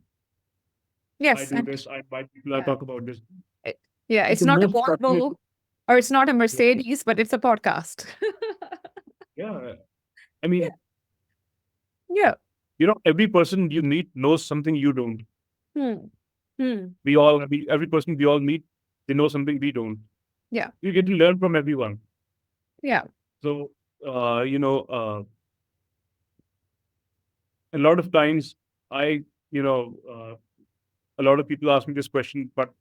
Yes, do and this. I invite people. I yeah, talk about this. yeah, It's it's the not a most passionate. Volvo or it's not a Mercedes, but it's a podcast. Yeah, I mean, Yeah. every person you meet knows something you don't. Hmm. Hmm. Every person we all meet, they know something we don't. Yeah. You get to learn from everyone. Yeah. So, a lot of times, I, you know, a lot of people ask me this question, but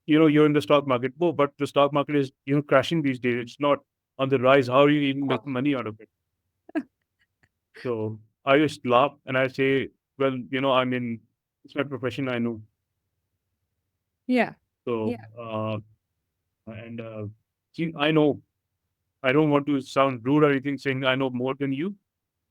you're in the stock market. Oh, but the stock market is, crashing these days. It's not on the rise. How are you even making money out of it? So I just laugh and I say, well, it's my profession. I know. Yeah. So, Yeah. and see, I know. I don't want to sound rude or anything, saying I know more than you.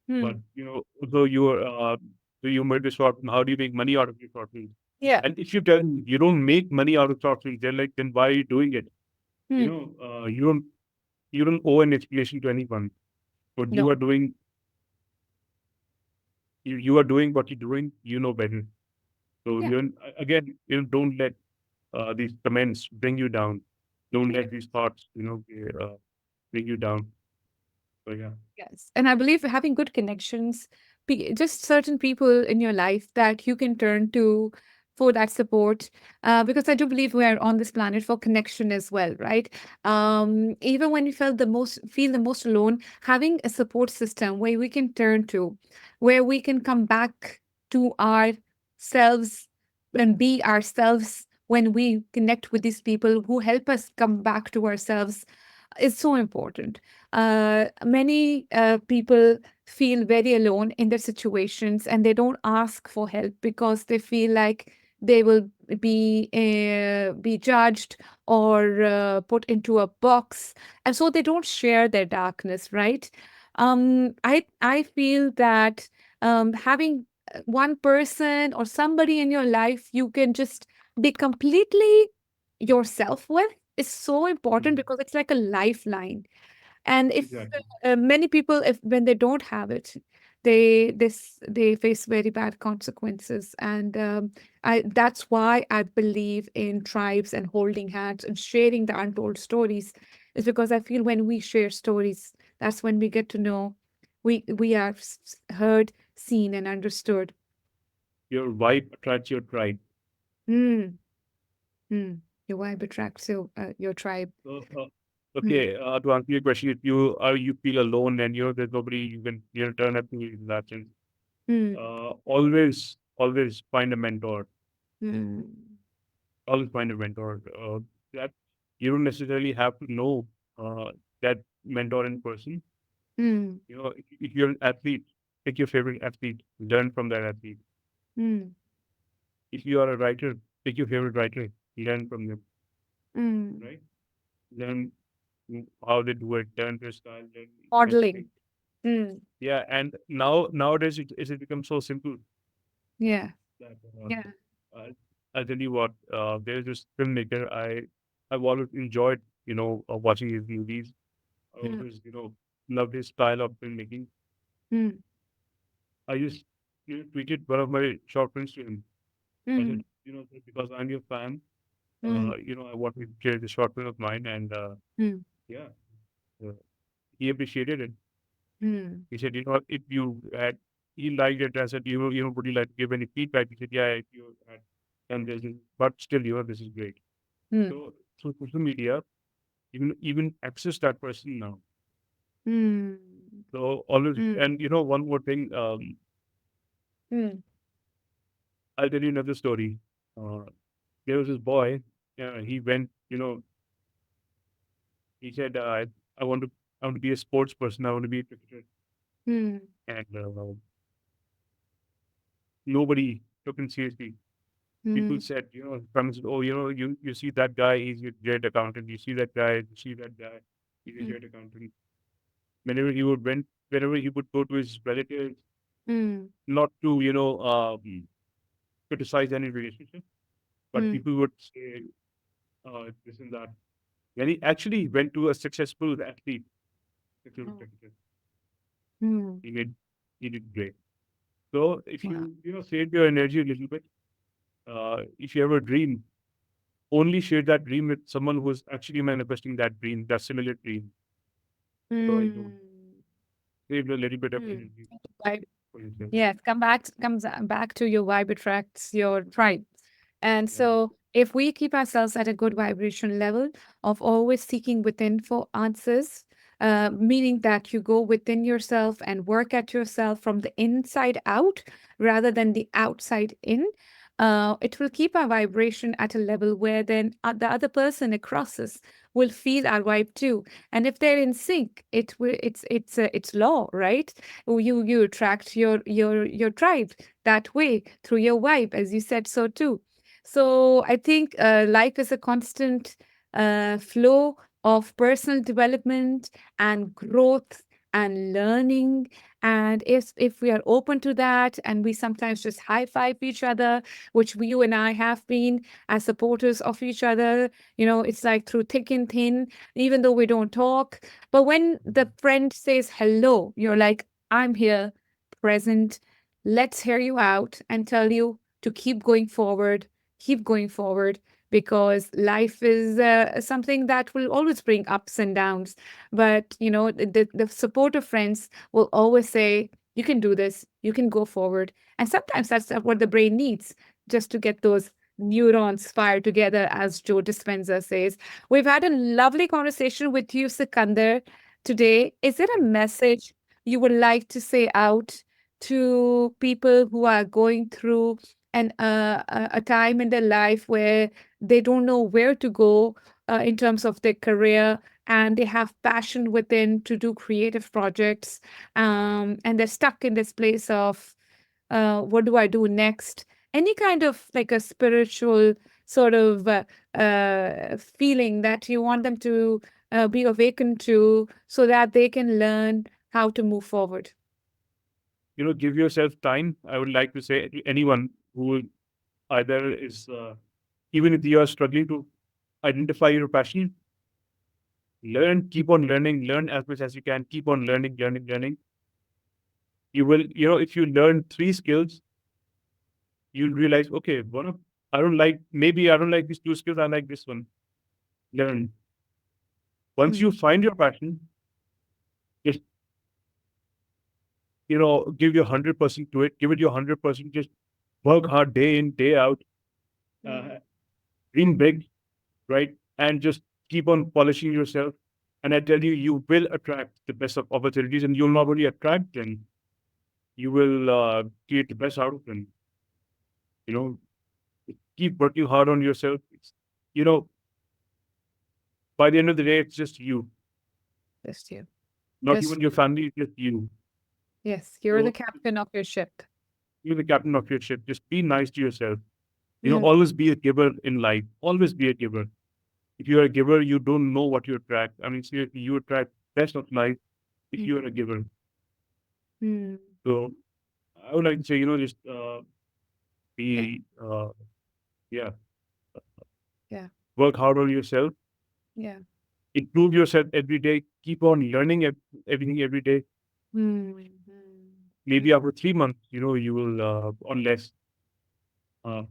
But Hmm. though you made the short film, how do you make money out of your short film? Yeah. And if you tell me you don't make money out of short films, they're like, then why are you doing it? Hmm. You don't owe an explanation to anyone. What No. you are doing, you are doing what you're doing. You know better. So Yeah. again, don't let these comments bring you down. Don't Yeah. let these thoughts, bring you down. So yeah, Yes. And I believe having good connections, just certain people in your life that you can turn to for that support. Because I do believe we are on this planet for connection as well, right? Even when you feel the most alone, having a support system where we can turn to, where we can come back to ourselves and be ourselves when we connect with these people who help us come back to ourselves is so important. Many people feel very alone in their situations and they don't ask for help because they feel like they will be judged or put into a box, and so they don't share their darkness, right? I feel that having one person or somebody in your life you can just be completely yourself with is so important mhm, because it's like a lifeline. And if exactly. many people, if when they don't have it, they face very bad consequences. And I that's why I believe in tribes and holding hands and sharing the untold stories, is because I feel when we share stories, that's when we get to know we are heard, seen, and understood. Your vibe attracts your tribe. Hmm. Hmm. Your vibe attracts your tribe. So, Hmm. okay, to answer your question, if you feel alone and there's nobody you can turn up to in that sense, Hmm. always find a mentor. Hmm. Always find a mentor. That you don't necessarily have to know that mentor in person. Hmm. If you're an athlete, pick your favorite athlete, learn from that athlete. Hmm. If you are a writer, pick your favorite writer, learn from them, Hmm. right? Learn how they do it, learn their style, learn Modeling. everything. Hmm. Yeah, and nowadays it become so simple Yeah. that Yeah. I, I'll tell you what, there's this filmmaker I've always enjoyed, watching his movies. I Hmm. always, loved his style of filmmaking. Hmm. I just, tweeted one of my short films to him. I said, Hmm. because I'm your fan, Hmm. I want to share the short film of mine, and Hmm. yeah, uh, he appreciated it. Hmm. He said, if you had, he liked it. I said, would you like to give any feedback? He said, yeah, if you had done this, but still, this is great. Hmm. So, through social media, even access that person now. Hmm. So always, Hmm. and one more thing, Hmm. I'll tell you another story. Uh, there was this boy. He went. He said, "I want to, I want to be a sports person. I want to be a cricketer." Hmm. And nobody took him seriously. People Hmm. said, comments, "Oh, you see that guy, he's a great accountant. You see that guy, you see that guy, he's a Hmm. great accountant." Whenever he would go to his relatives, Hmm. not to criticize any relationship, but Hmm. people would say this and that. And he actually went to a successful athlete. Successful Oh. cricketer. Hmm. He did, he did great. So if Wow. you save your energy a little bit, if you have a dream, only share that dream with someone who's actually manifesting that dream, that similar dream. Otherwise, don't. Hmm. Save a little bit of Hmm. energy Right. for yourself. Yes, comes back to your vibe attracts your tribe. And Yeah. so if we keep ourselves at a good vibration level of always seeking within for answers, meaning that you go within yourself and work at yourself from the inside out rather than the outside in, it will keep our vibration at a level where then the other person across us will feel our vibe too. And if they're in sync, it's law, right? You attract your tribe that way through your vibe, as you said so too. So I think life is a constant flow of personal development and growth and learning. And if we are open to that, and we sometimes just high five each other, which you and I have been as supporters of each other, it's like through thick and thin, even though we don't talk. But when the friend says hello, you're like, I'm here, present. Let's hear you out and tell you to keep going forward, because life is something that will always bring ups and downs. But the support of friends will always say, you can do this, you can go forward. And sometimes that's what the brain needs, just to get those neurons fired together, as Joe Dispenza says. We've had a lovely conversation with you, Sikandar, today. Is there a Thank message you would like to say out to people who are going through a time in their life where they don't know where to go in terms of their career, and they have passion within to do creative projects, and they're stuck in this place of what do I do next? Any kind of like a spiritual sort of feeling that you want them to be awakened to, so that they can learn how to move forward. Give yourself time. I would like to say to anyone who either is, even if you are struggling to identify your passion, learn, keep on learning, learn as much as you can, keep on learning, learning, learning. You will, if you learn three skills, you'll realize, okay, maybe I don't like these two skills, I like this one. Learn. Once you Hmm. find your passion, just, give your 100% to it, give it your 100%, just work hard day in, day out, Hmm. uh, dream big, right? And just keep on polishing yourself. And I tell you, you will attract the best of opportunities, and you'll not only attract them, you will create the best out of them. You know, keep working hard on yourself. You know, by the end of the day, it's just you, Just you. not Just even your family, it's just you. yes, you're the So captain of your ship. you're the captain of your ship. Just be nice to yourself. Mhm. Always be a giver in life. Always be a giver. If you're a giver, you don't know what you attract. I mean, seriously, you attract best of life if Mm. you're a giver. Mm. So I would like to say, just Yeah, be, yeah, yeah, work hard on yourself, yeah. improve yourself every day, keep on learning everything every day. Mm. Mm. Maybe after 3 months, you will, unless uh,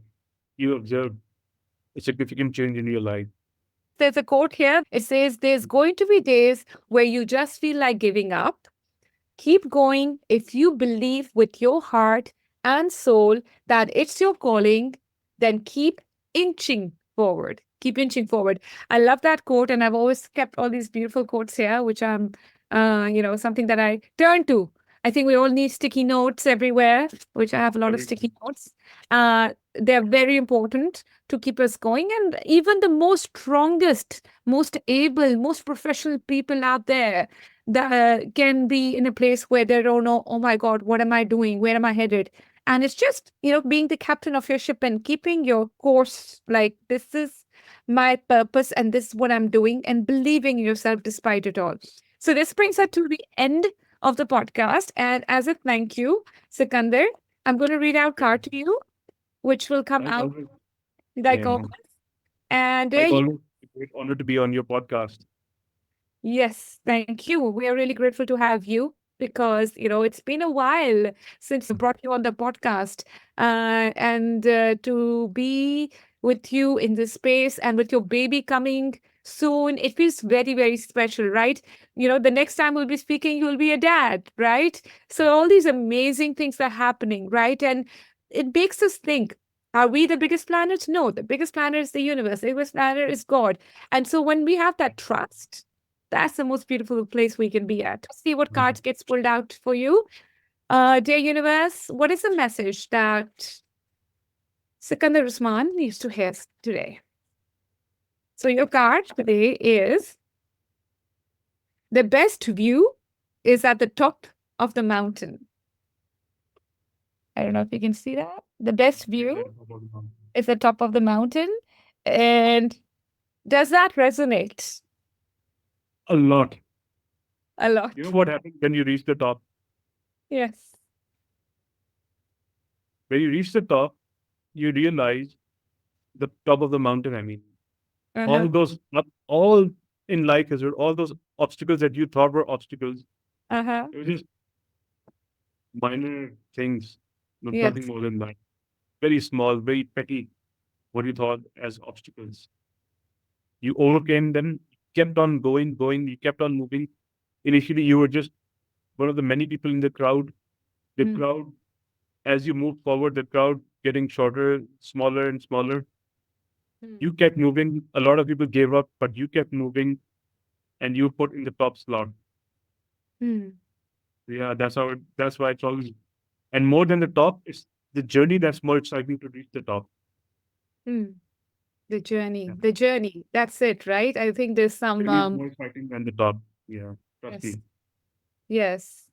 you observe a significant change in your life. There's a quote here. It says, there's going to be days where you just feel like giving up. Keep going if you believe with your heart and soul that it's your calling, then keep inching forward. Keep inching forward. I love that quote, and I've always kept all these beautiful quotes here, which something that I turn to. I think we all need sticky notes everywhere, which I have a lot of sticky notes. They're very important to keep us going. And even the most strongest, most able, most professional people out there that can be in a place where they don't know, oh my God, what am I doing? Where am I headed? And it's just, being the captain of your ship and keeping your course like this is my purpose and this is what I'm doing and believing in yourself despite it all. So this brings us to the end of the podcast. And as a thank you, Sikandar, I'm going to read out card to you, which will come Like out always, like yeah, always. And like always, it's a great honor to be on your podcast. yes, thank you. We are really grateful to have you because, it's been a while since brought you on the podcast. And to be with you in this space and with your baby coming soon, it feels very, very special, right? The next time we'll be speaking, you'll be a dad, right? So all these amazing things are happening, right? And it makes us think, are we the biggest planet? No, the biggest planet is the universe. The biggest planet is God. And so when we have that trust, that's the most beautiful place we can be at. See what Mhm. cards gets pulled out for you. Dear universe, what is the message that Sikandar Usman needs to hear today? So your card today is the best view is at the top of the mountain. I don't know if you can see that. The best view is the top of the mountain. And does that resonate A lot. a You know lot? what happens when you reach the top? Yes. When you reach the top, you realize the top of the mountain. I mean, Uh-huh. all those, all in life as well, all those obstacles that you thought were obstacles, Uh-huh. it was just minor things, nothing Yes. more than that. Very small, very petty, what you thought as obstacles. You overcame them, kept on going, you kept on moving. Initially, you were just one of the many people in the crowd. The Mm. crowd, as you moved forward, the crowd getting shorter, smaller, and smaller. Mm. You kept moving. A lot of people gave up, but you kept moving and you put in the top slot. Mm. Yeah, that's why it's always, and more than the top, it's the journey that's more exciting to reach the top. Mm. The journey, Yeah. the journey. That's it, right? I think there's some Journey is more exciting than the top. Yeah, trust yes, me. yes.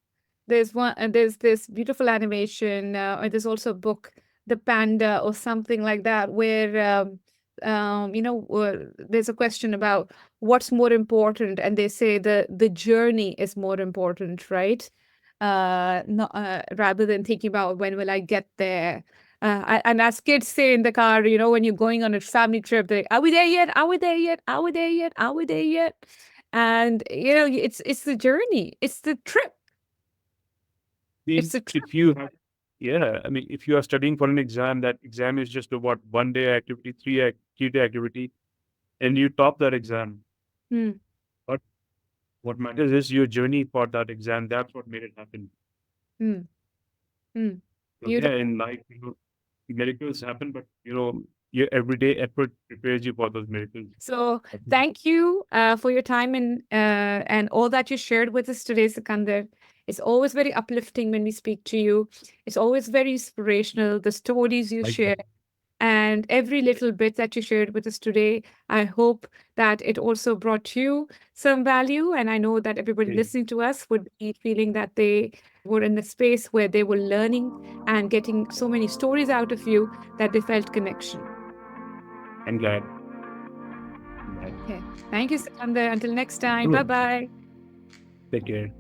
There's one there's this beautiful animation, or there's also a book, The Panda or something like that, where there's a question about what's more important, and they say the journey is more important, right? No, rather than thinking about when will I get there. And as kids say in the car, when you're going on a family trip, they are we there yet? Are we there yet? Are we there yet? Are we there yet? And it's the journey, it's the trip, it's the trip. If you have, yeah, I mean, if you are studying for an exam, that exam is just a what, 1 day activity, 3 day activity, and you top that exam. Hmm, But what matters is your journey for that exam. That's what made it happen. hmm, hmm. So yeah, Beautiful. in life, miracles happen, but your everyday effort prepares you for those miracles. So I think. thank you for your time and all that you shared with us today, Sikandar. It's always very uplifting when we speak to you. It's always very inspirational, the stories you Like share. And every little bit that you shared with us today, I hope that it also brought you some value. And I know that everybody that. listening to us would be feeling that they were in a space where they were learning and getting so many stories out of you that they felt connection. I'm glad. I'm glad. Okay. Thank you, Sikandar. Until next time. Bye Good. bye. Take care.